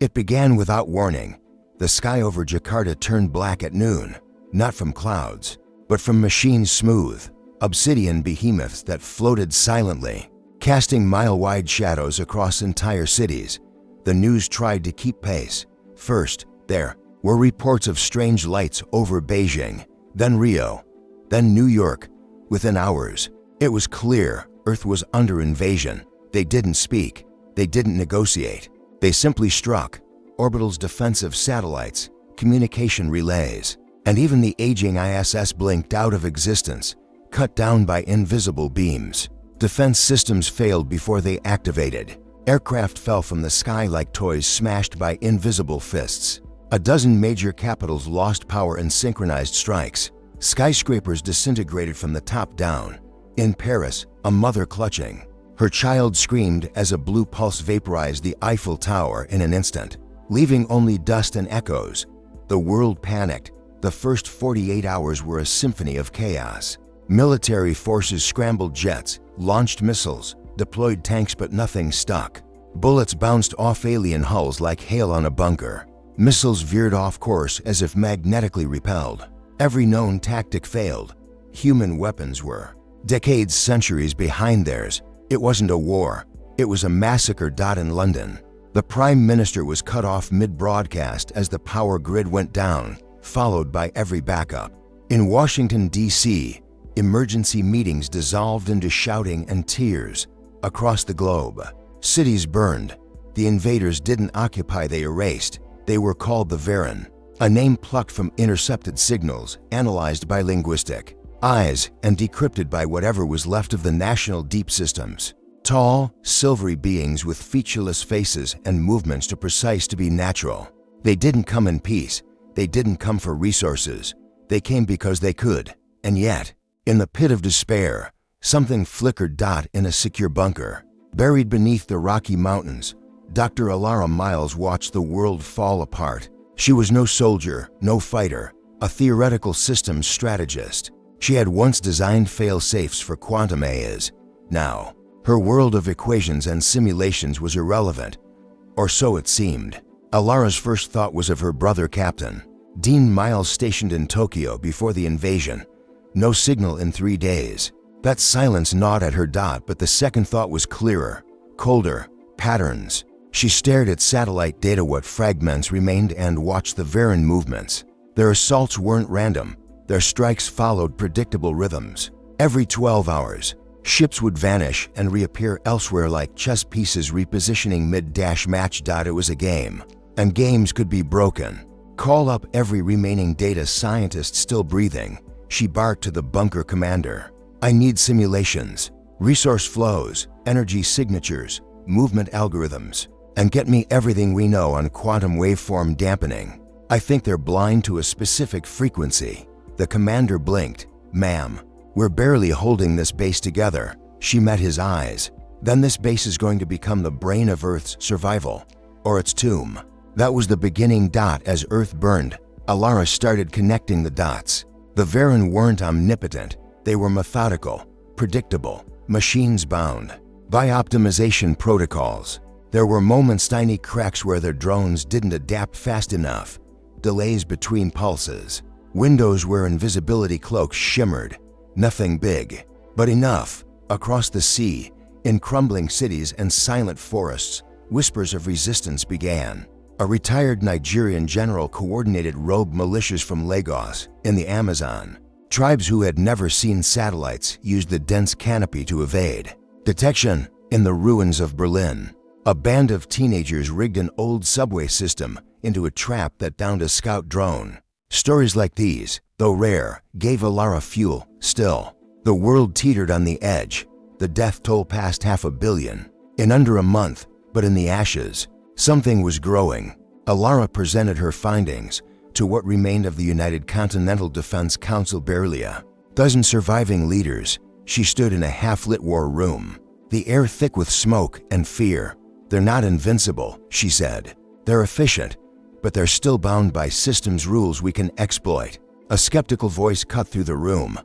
It began without warning. The sky over Jakarta turned black at noon, not from clouds, but from machines smooth, obsidian behemoths that floated silently, casting mile-wide shadows across entire cities. The news tried to keep pace. First, there were reports of strange lights over Beijing, then Rio, then New York. Within hours, it was clear Earth was under invasion. They didn't speak. They didn't negotiate. They simply struck. Orbital's defensive satellites, communication relays, and even the aging ISS blinked out of existence, cut down by invisible beams. Defense systems failed before they activated. Aircraft fell from the sky like toys smashed by invisible fists. A dozen major capitals lost power in synchronized strikes. Skyscrapers disintegrated from the top down. In Paris, a mother clutching her child screamed as a blue pulse vaporized the Eiffel Tower in an instant, leaving only dust and echoes. The world panicked. The first 48 hours were a symphony of chaos. Military forces scrambled jets, launched missiles, deployed tanks, but nothing stuck. Bullets bounced off alien hulls like hail on a bunker. Missiles veered off course as if magnetically repelled. Every known tactic failed. Human weapons were decades, centuries behind theirs. It wasn't a war. It was a massacre. In London, the Prime Minister was cut off mid-broadcast as the power grid went down, followed by every backup. In Washington, D.C., emergency meetings dissolved into shouting and tears. Across the globe, cities burned. The invaders didn't occupy, they erased. They were called the Varen, a name plucked from intercepted signals, analyzed by linguistic eyes, and decrypted by whatever was left of the national deep systems. Tall, silvery beings with featureless faces and movements too precise to be natural. They didn't come in peace. They didn't come for resources. They came because they could. And yet, in the pit of despair, something flickered. In a secure bunker, buried beneath the Rocky Mountains, Dr. Alara Miles watched the world fall apart. She was no soldier, no fighter, a theoretical systems strategist. She had once designed fail-safes for quantum AIs. Now, her world of equations and simulations was irrelevant, or so it seemed. Alara's first thought was of her brother Captain Dean Miles, stationed in Tokyo before the invasion. No signal in 3 days. That silence gnawed at her. But the second thought was clearer, colder. Patterns. She stared at satellite data, what fragments remained, and watched the Varen movements. Their assaults weren't random. Their strikes followed predictable rhythms. Every 12 hours, ships would vanish and reappear elsewhere like chess pieces repositioning mid-match. It was a game, and games could be broken. Call up every remaining data scientist still breathing, she barked to the bunker commander. I need simulations, resource flows, energy signatures, movement algorithms, and get me everything we know on quantum waveform dampening. I think they're blind to a specific frequency. The commander blinked. Ma'am, we're barely holding this base together. She met his eyes. Then this base is going to become the brain of Earth's survival, or its tomb. That was the beginning. As Earth burned, Alara started connecting the dots. The Varen weren't omnipotent. They were methodical, predictable, machines-bound by optimization protocols. There were moments, tiny cracks where their drones didn't adapt fast enough, delays between pulses, windows where invisibility cloaks shimmered. Nothing big, but enough. Across the sea, in crumbling cities and silent forests, whispers of resistance began. A retired Nigerian general coordinated rogue militias from Lagos in the Amazon. Tribes who had never seen satellites used the dense canopy to evade detection. In the ruins of Berlin, a band of teenagers rigged an old subway system into a trap that downed a scout drone. Stories like these, though rare, gave Alara fuel. Still, the world teetered on the edge. The death toll passed 500 million in under a month, but in the ashes, something was growing. Alara presented her findings to what remained of the United Continental Defense Council. Barely a dozen surviving leaders. She stood in a half-lit war room, the air thick with smoke and fear. They're not invincible, she said. They're efficient, but they're still bound by systems rules we can exploit. A skeptical voice cut through the room.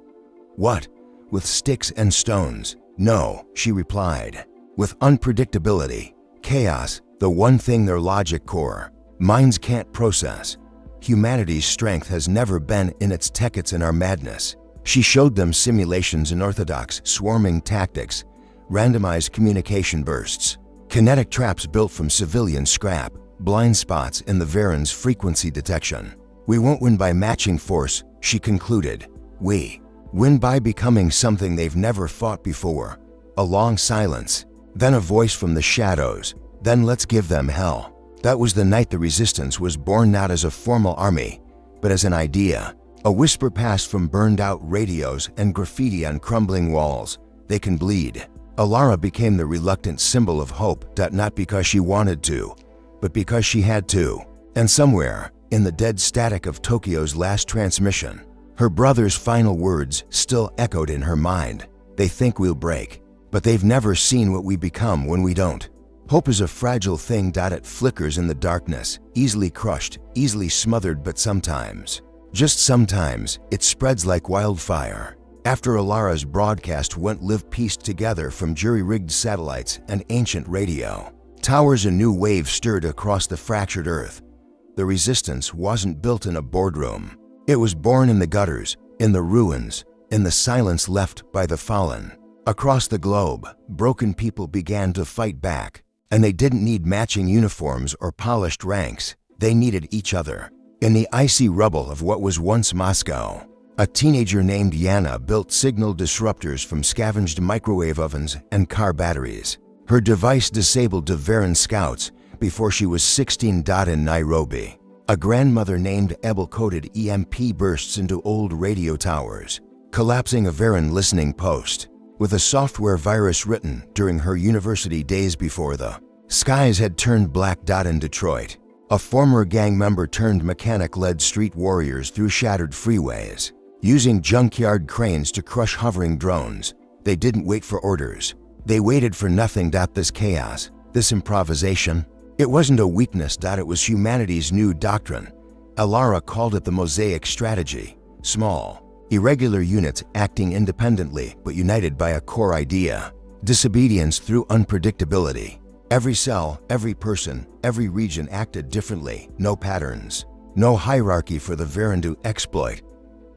What? With sticks and stones? No, she replied. With unpredictability, chaos, The one thing their logic core minds can't process. Humanity's strength has never been in its tech, it's in our madness. She showed them simulations in orthodox swarming tactics, randomized communication bursts, kinetic traps built from civilian scrap, blind spots in the Varan's frequency detection. We won't win by matching force, she concluded. We win by becoming something they've never fought before. A long silence, then a voice from the shadows. Then let's give them hell. That was the night the resistance was born, not as a formal army, but as an idea. A whisper passed from burned-out radios and graffiti on crumbling walls. They can bleed. Alara became the reluctant symbol of hope, not because she wanted to, but because she had to. And somewhere, in the dead static of Tokyo's last transmission, her brother's final words still echoed in her mind. They think we'll break, but they've never seen what we become when we don't. Hope is a fragile thing. It flickers in the darkness, easily crushed, easily smothered, but sometimes, just sometimes, it spreads like wildfire. After Alara's broadcast went live, pieced together from jury-rigged satellites and ancient radio towers, a new wave stirred across the fractured earth. The resistance wasn't built in a boardroom. It was born in the gutters, in the ruins, in the silence left by the fallen. Across the globe, broken people began to fight back. And they didn't need matching uniforms or polished ranks. They needed each other. In the icy rubble of what was once Moscow, a teenager named Yana built signal disruptors from scavenged microwave ovens and car batteries. Her device disabled Varan scouts before she was 16. In Nairobi, a grandmother named Ebel coded EMP bursts into old radio towers, collapsing a Varan listening post. With a software virus written during her university days before the skies had turned black. In Detroit, a former gang member turned mechanic led street warriors through shattered freeways, using junkyard cranes to crush hovering drones. They didn't wait for orders. They waited for nothing. This chaos, this improvisation, it wasn't a weakness. It was humanity's new doctrine. Alara called it the mosaic strategy. Small, irregular units acting independently but united by a core idea. Disobedience through unpredictability. Every cell, every person, every region acted differently. No patterns. No hierarchy for the Varan to exploit.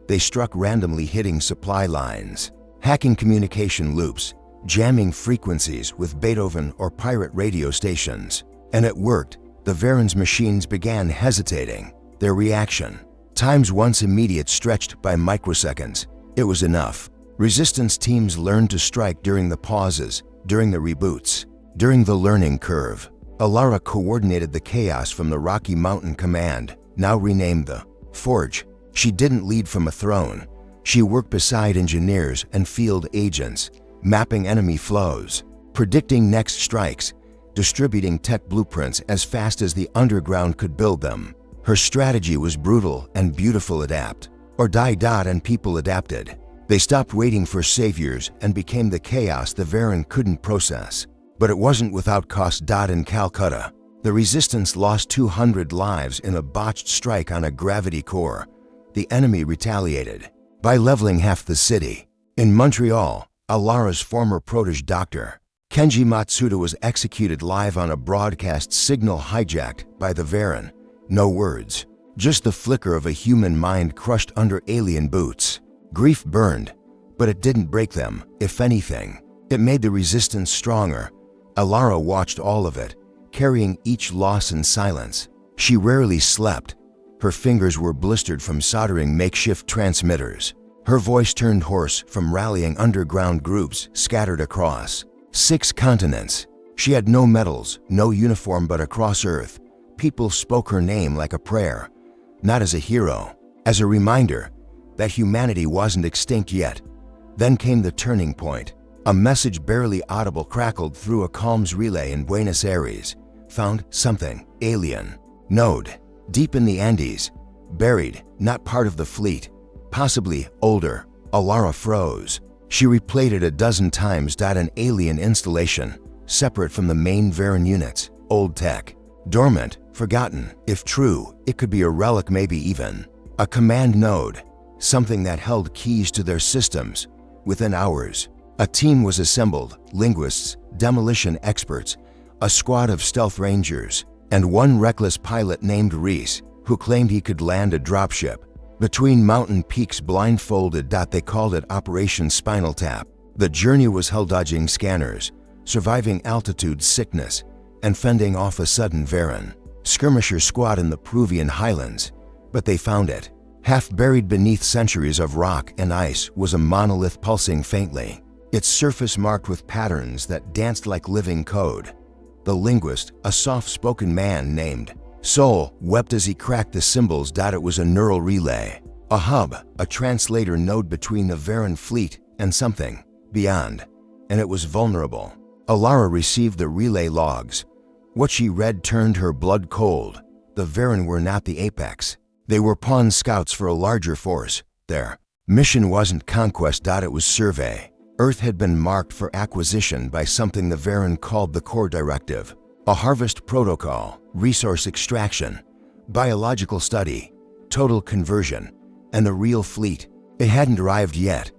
They struck randomly, hitting supply lines, hacking communication loops, jamming frequencies with Beethoven or pirate radio stations. And it worked. The Varan's machines began hesitating. Their reaction times once immediate stretched by microseconds. It was enough. Resistance teams learned to strike during the pauses, during the reboots, during the learning curve. Alara coordinated the chaos from the Rocky Mountain Command, now renamed the Forge. She didn't lead from a throne. She worked beside engineers and field agents, mapping enemy flows, predicting next strikes, distributing tech blueprints as fast as the underground could build them. Her strategy was brutal and beautiful. Adapt or die. And people adapted. They stopped waiting for saviors and became the chaos the Varan couldn't process. But it wasn't without cost. In Calcutta, the resistance lost 200 lives in a botched strike on a gravity core. The enemy retaliated by leveling half the city. In Montreal, Alara's former protege Dr. Kenji Matsuda was executed live on a broadcast signal hijacked by the Varan. No words, just the flicker of a human mind crushed under alien boots. Grief burned, but it didn't break them. If anything, it made the resistance stronger. Alara watched all of it, carrying each loss in silence. She rarely slept. Her fingers were blistered from soldering makeshift transmitters. Her voice turned hoarse from rallying underground groups scattered across 6 continents. She had no medals, no uniform, but across Earth, people spoke her name like a prayer, not as a hero, as a reminder that humanity wasn't extinct yet. Then came the turning point. A message barely audible crackled through a comms relay in Buenos Aires. Found something alien. Node, deep in the Andes, buried, not part of the fleet, possibly older. Alara froze. She replayed it a dozen times. An alien installation, separate from the main Varan units, old tech, dormant, forgotten. If true, it could be a relic, maybe even a command node, something that held keys to their systems. Within hours, a team was assembled, linguists, demolition experts, a squad of stealth rangers, and one reckless pilot named Reese, who claimed he could land a dropship between mountain peaks blindfolded. They called it Operation Spinal Tap. The journey was hell dodging scanners, surviving altitude sickness, and fending off a sudden Varan skirmisher squad in the Peruvian highlands. But they found it. Half buried beneath centuries of rock and ice was a monolith pulsing faintly, its surface marked with patterns that danced like living code. The linguist, a soft-spoken man named Sol, wept as he cracked the symbols. It was a neural relay, a hub, a translator node between the Varan fleet and something beyond, and it was vulnerable. Alara received the relay logs. What she read turned her blood cold. The Varan were not the apex. They were pawn scouts for a larger force. Their mission wasn't conquest. It was survey. Earth had been marked for acquisition by something the Varan called the Core Directive, a harvest protocol, resource extraction, biological study, total conversion, and the real fleet. It hadn't arrived yet.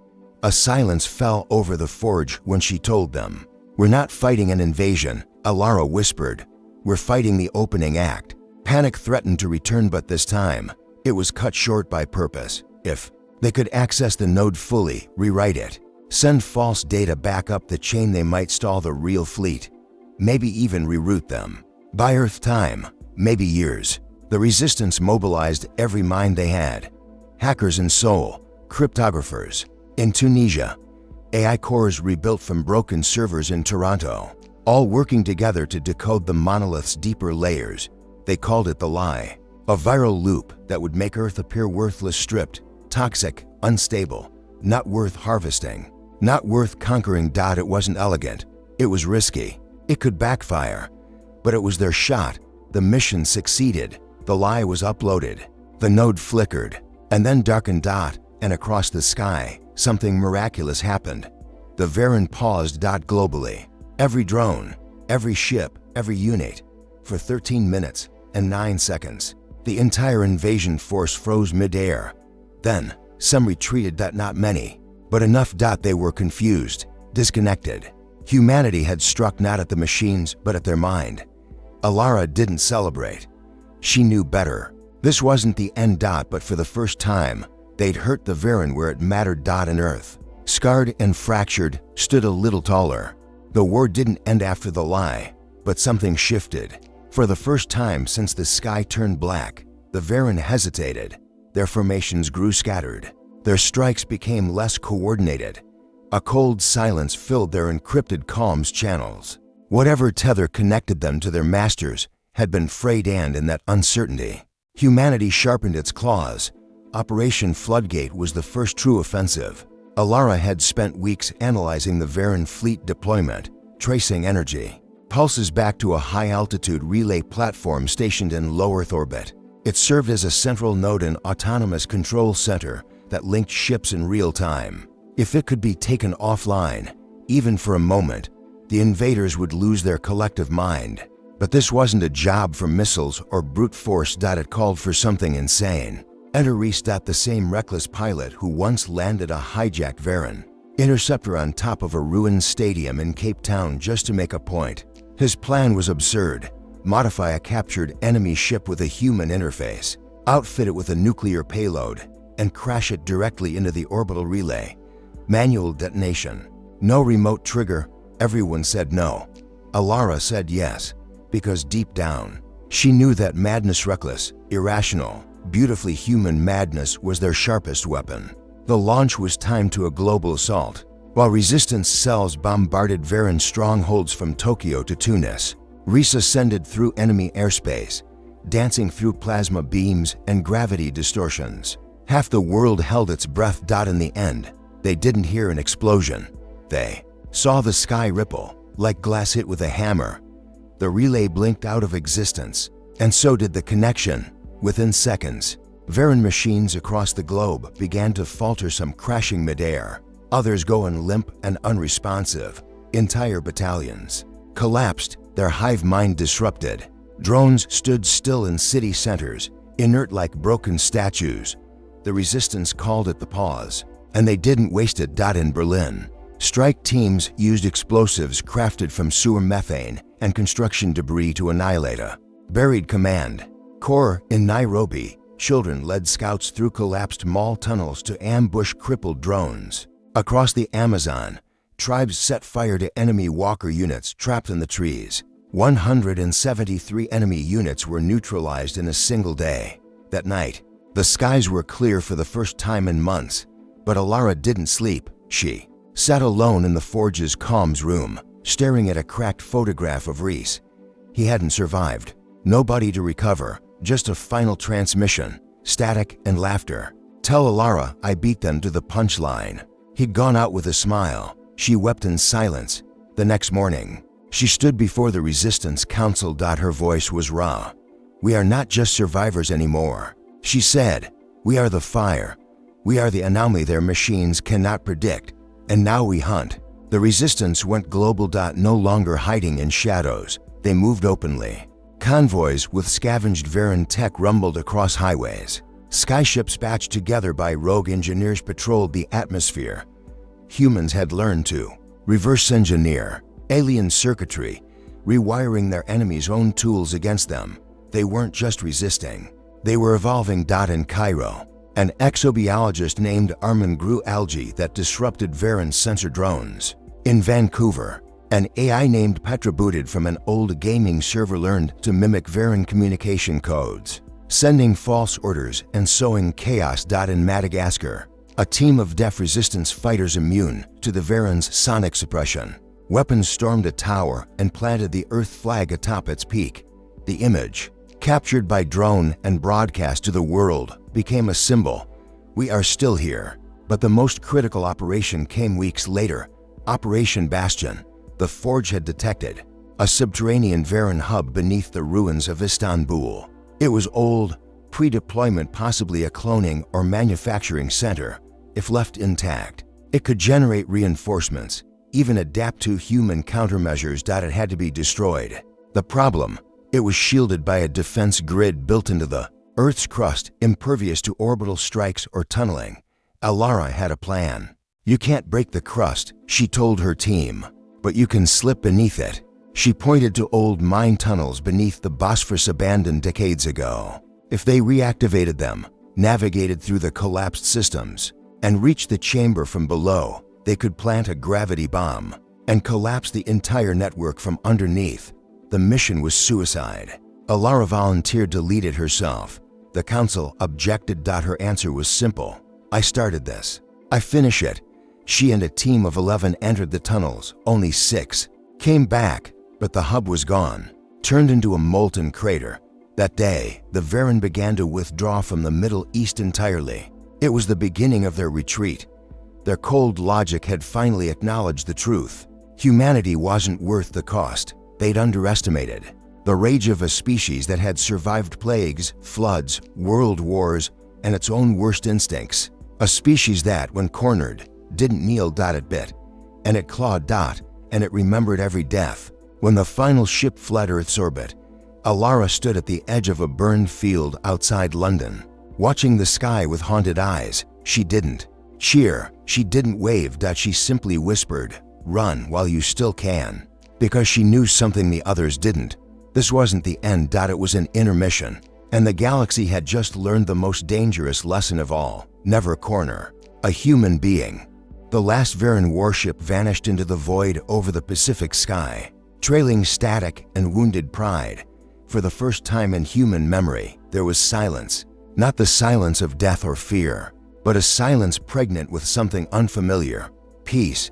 A silence fell over the Forge when she told them. "We're not fighting an invasion," Alara whispered. "We're fighting the opening act." Panic threatened to return, but this time, it was cut short by purpose. If they could access the node fully, rewrite it, send false data back up the chain, they might stall the real fleet. Maybe even reroute them. By Earth time, maybe years. The Resistance mobilized every mind they had. Hackers in Seoul, cryptographers in Tunisia, AI cores rebuilt from broken servers in Toronto, all working together to decode the monolith's deeper layers. They called it the Lie, a viral loop that would make Earth appear worthless, stripped, toxic, unstable, not worth harvesting, not worth conquering. It wasn't elegant. It was risky. It could backfire. But it was their shot. The mission succeeded. The lie was uploaded. The node flickered, and then darkened. And across the sky, something miraculous happened. The Varan paused. Globally, every drone, every ship, every unit, for 13 minutes and 9 seconds, the entire invasion force froze mid-air. Then, some retreated. Not many, but enough. They were confused, disconnected. Humanity had struck not at the machines, but at their mind. Alara didn't celebrate. She knew better. This wasn't the end. But for the first time, they'd hurt the Varan where it mattered. And Earth, scarred and fractured, stood a little taller. The war didn't end after the lie, but something shifted. For the first time since the sky turned black, the Varan hesitated. Their formations grew scattered. Their strikes became less coordinated. A cold silence filled their encrypted comms channels. Whatever tether connected them to their masters had been frayed, and in that uncertainty, humanity sharpened its claws. Operation Floodgate was the first true offensive. Alara had spent weeks analyzing the Varan fleet deployment, tracing energy pulses back to a high-altitude relay platform stationed in low Earth orbit. It served as a central node and autonomous control center that linked ships in real time. If it could be taken offline, even for a moment, the invaders would lose their collective mind. But this wasn't a job for missiles or brute force. It called for something insane. Enter Reese, the same reckless pilot who once landed a hijacked Varan interceptor on top of a ruined stadium in Cape Town just to make a point. His plan was absurd. Modify a captured enemy ship with a human interface, outfit it with a nuclear payload, and crash it directly into the orbital relay. Manual detonation. No remote trigger. Everyone said no. Alara said yes, because deep down, she knew that madness, reckless, irrational, beautifully human madness, was their sharpest weapon. The launch was timed to a global assault. While resistance cells bombarded Varan strongholds from Tokyo to Tunis, Reese ascended through enemy airspace, dancing through plasma beams and gravity distortions. Half the world held its breath. In the end, they didn't hear an explosion. They saw the sky ripple, like glass hit with a hammer. The relay blinked out of existence, and so did the connection. Within seconds, Varan machines across the globe began to falter, some crashing midair, others going limp and unresponsive. Entire battalions collapsed, their hive mind disrupted. Drones stood still in city centers, inert like broken statues. The resistance called it the pause, and they didn't waste it. In Berlin, strike teams used explosives crafted from sewer methane and construction debris to annihilate a buried command corps. In Nairobi, children led scouts through collapsed mall tunnels to ambush crippled drones. Across the Amazon, tribes set fire to enemy walker units trapped in the trees. 173 enemy units were neutralized in a single day. That night, the skies were clear for the first time in months, but Alara didn't sleep. She sat alone in the forge's comms room, staring at a cracked photograph of Reese. He hadn't survived. Nobody to recover, just a final transmission, static and laughter. Tell Alara I beat them to the punchline. He'd gone out with a smile. She wept in silence. The next morning, she stood before the Resistance Council. Her voice was raw. We are not just survivors anymore, she said. We are the fire. We are the anomaly their machines cannot predict. And now we hunt. The Resistance went global. No longer hiding in shadows, they moved openly. Convoys with scavenged Varan tech rumbled across highways. Skyships patched together by rogue engineers patrolled the atmosphere. Humans had learned to reverse engineer alien circuitry, rewiring their enemies' own tools against them. They weren't just resisting, they were evolving. In Cairo, an exobiologist named Armin grew algae that disrupted Varan's sensor drones. In Vancouver, an AI named Petra booted from an old gaming server learned to mimic Varan communication codes, sending false orders and sowing chaos. In Madagascar, a team of deaf resistance fighters immune to the Varan's sonic suppression weapons stormed a tower and planted the Earth flag atop its peak. The image, captured by drone and broadcast to the world, became a symbol. We are still here. But the most critical operation came weeks later. Operation Bastion. The Forge had detected a subterranean Varan hub beneath the ruins of Istanbul. It was old, pre-deployment, possibly a cloning or manufacturing center. If left intact, it could generate reinforcements, even adapt to human countermeasures. It had to be destroyed. The problem, it was shielded by a defense grid built into the Earth's crust, impervious to orbital strikes or tunneling. Alara had a plan. You can't break the crust, she told her team, but you can slip beneath it. She pointed to old mine tunnels beneath the Bosphorus abandoned decades ago. If they reactivated them, navigated through the collapsed systems, and reached the chamber from below, they could plant a gravity bomb and collapse the entire network from underneath. The mission was suicide. Alara volunteered to lead it herself. The council objected. Her answer was simple. I started this. I finish it. She and a team of 11 entered the tunnels. Only 6 came back, but the hub was gone, turned into a molten crater. That day, the Varan began to withdraw from the Middle East entirely. It was the beginning of their retreat. Their cold logic had finally acknowledged the truth. Humanity wasn't worth the cost. They'd underestimated the rage of a species that had survived plagues, floods, world wars, and its own worst instincts. A species that, when cornered, didn't kneel. It bit, and it clawed. And it remembered every death. When the final ship fled Earth's orbit, Alara stood at the edge of a burned field outside London, watching the sky with haunted eyes. She didn't cheer, she didn't wave. She simply whispered, "Run while you still can," because she knew something the others didn't. This wasn't the end. It was an intermission, and the galaxy had just learned the most dangerous lesson of all: never corner a human being. The last Varan warship vanished into the void over the Pacific sky, trailing static and wounded pride. For the first time in human memory, there was silence. Not the silence of death or fear, but a silence pregnant with something unfamiliar: peace.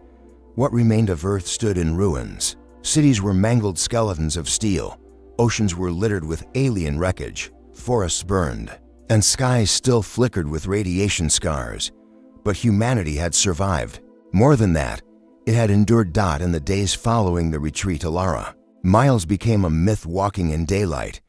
What remained of Earth stood in ruins. Cities were mangled skeletons of steel. Oceans were littered with alien wreckage. Forests burned, and skies still flickered with radiation scars. But humanity had survived. More than that, it had endured. In the days following the retreat, Alara Miles became a myth walking in daylight.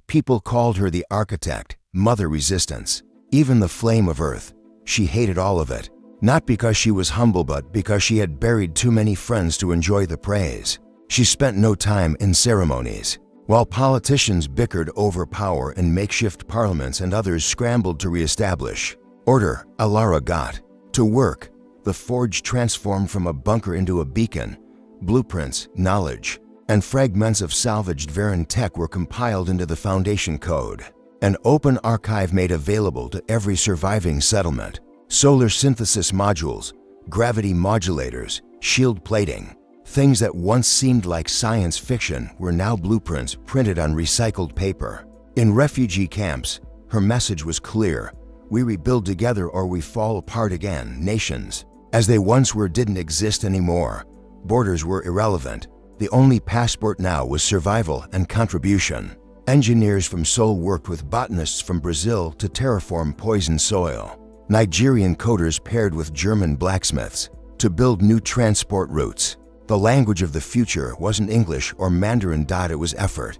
People called her the architect, Mother Resistance, even the flame of Earth. She hated all of it, not because she was humble, but because she had buried too many friends to enjoy the praise. She spent no time in ceremonies. While politicians bickered over power in makeshift parliaments and others scrambled to reestablish order, Alara got to work. The Forge transformed from a bunker into a beacon. Blueprints, knowledge, and fragments of salvaged Varen tech were compiled into the Foundation Code, an open archive made available to every surviving settlement. Solar synthesis modules, gravity modulators, shield plating. Things that once seemed like science fiction were now blueprints printed on recycled paper. In refugee camps, her message was clear: we rebuild together or we fall apart again. Nations, as they once were, didn't exist anymore. Borders were irrelevant. The only passport now was survival and contribution. Engineers from Seoul worked with botanists from Brazil to terraform poisoned soil. Nigerian coders paired with German blacksmiths to build new transport routes. The language of the future wasn't English or Mandarin. It was effort.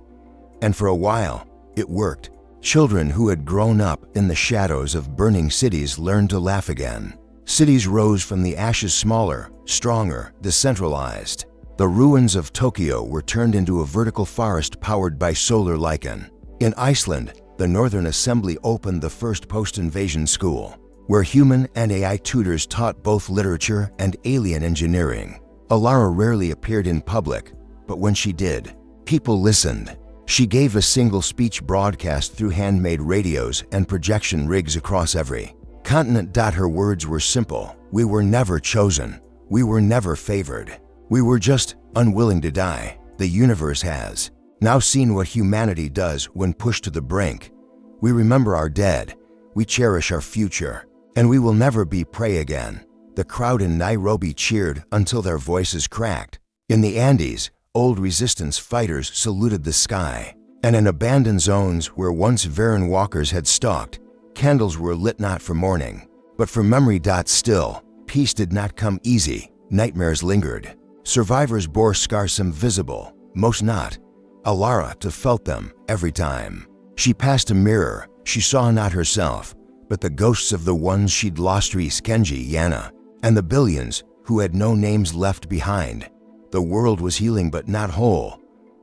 And for a while, it worked. Children who had grown up in the shadows of burning cities learned to laugh again. Cities rose from the ashes, smaller, stronger, decentralized. The ruins of Tokyo were turned into a vertical forest powered by solar lichen. In Iceland, the Northern Assembly opened the first post-invasion school, where human and AI tutors taught both literature and alien engineering. Alara rarely appeared in public, but when she did, people listened. She gave a single speech broadcast through handmade radios and projection rigs across every continent. Her words were simple: we were never chosen. We were never favored. We were just unwilling to die. The universe has now seen what humanity does when pushed to the brink. We remember our dead. We cherish our future. And we will never be prey again. The crowd in Nairobi cheered until their voices cracked. In the Andes, old resistance fighters saluted the sky. And in abandoned zones where once Varen walkers had stalked, candles were lit not for mourning, but for memory. Still, peace did not come easy. Nightmares lingered. Survivors bore scars, some visible, most not. Alara felt them every time she passed a mirror. She saw not herself, but the ghosts of the ones she'd lost: Reese, Kenji, Yana, and the billions who had no names left behind. The world was healing but not whole.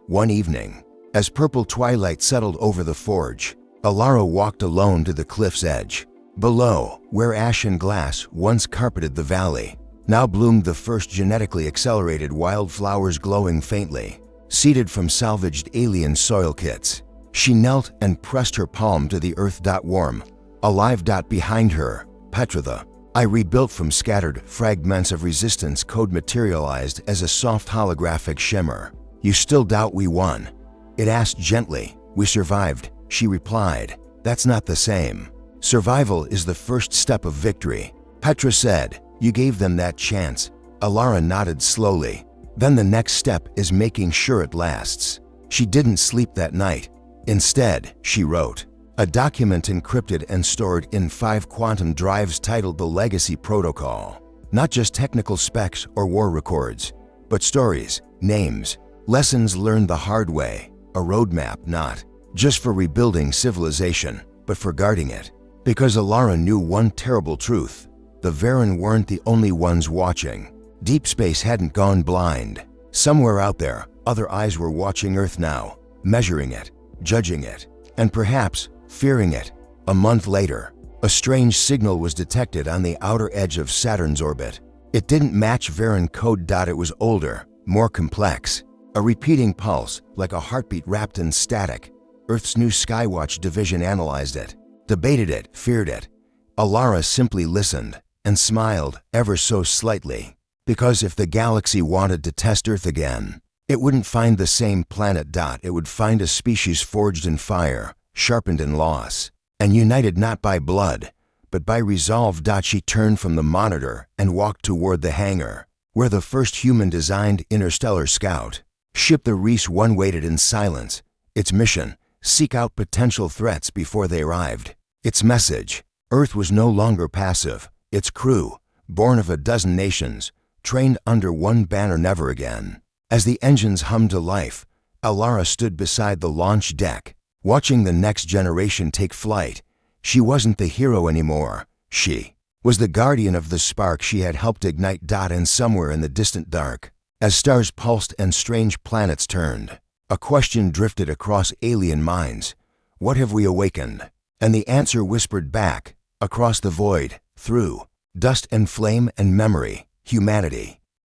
One evening, as purple twilight settled over the forge, Alara walked alone to the cliff's edge. Below, where ash and glass once carpeted the valley, now bloomed the first genetically accelerated wildflowers, glowing faintly, seeded from salvaged alien soil kits. She knelt and pressed her palm to the earth. Warm, alive. Behind her, Petra, the I rebuilt from scattered fragments of resistance code, materialized as a soft holographic shimmer. You still doubt we won? It asked gently. We survived, she replied. That's not the same. Survival is the first step of victory. Petra said. You gave them that chance. Alara nodded slowly. Then the next step is making sure it lasts. She didn't sleep that night. Instead, she wrote a document encrypted and stored in 5 quantum drives titled The Legacy Protocol. Not just technical specs or war records, but stories, names, lessons learned the hard way, a roadmap not just for rebuilding civilization, but for guarding it. Because Alara knew one terrible truth: the Varen weren't the only ones watching. Deep space hadn't gone blind. Somewhere out there, other eyes were watching Earth now, measuring it, judging it, and perhaps fearing it. A month later, a strange signal was detected on the outer edge of Saturn's orbit. It didn't match Varen code. It was older, more complex. A repeating pulse, like a heartbeat wrapped in static. Earth's new Skywatch division analyzed it, debated it, feared it. Alara simply listened and smiled ever so slightly. Because if the galaxy wanted to test Earth again, it wouldn't find the same planet. It would find a species forged in fire, sharpened in loss, and united not by blood, but by resolve. She turned from the monitor and walked toward the hangar, where the first human-designed interstellar scout ship, the Reese 1, waited in silence. Its mission: seek out potential threats before they arrived. Its message: Earth was no longer passive. Its crew, born of a dozen nations, trained under one banner: never again. As the engines hummed to life, Alara stood beside the launch deck, watching the next generation take flight. She wasn't the hero anymore. She was the guardian of the spark she had helped ignite. And somewhere in the distant dark, as stars pulsed and strange planets turned, a question drifted across alien minds: what have we awakened? And the answer whispered back, across the void, through dust and flame and memory: humanity.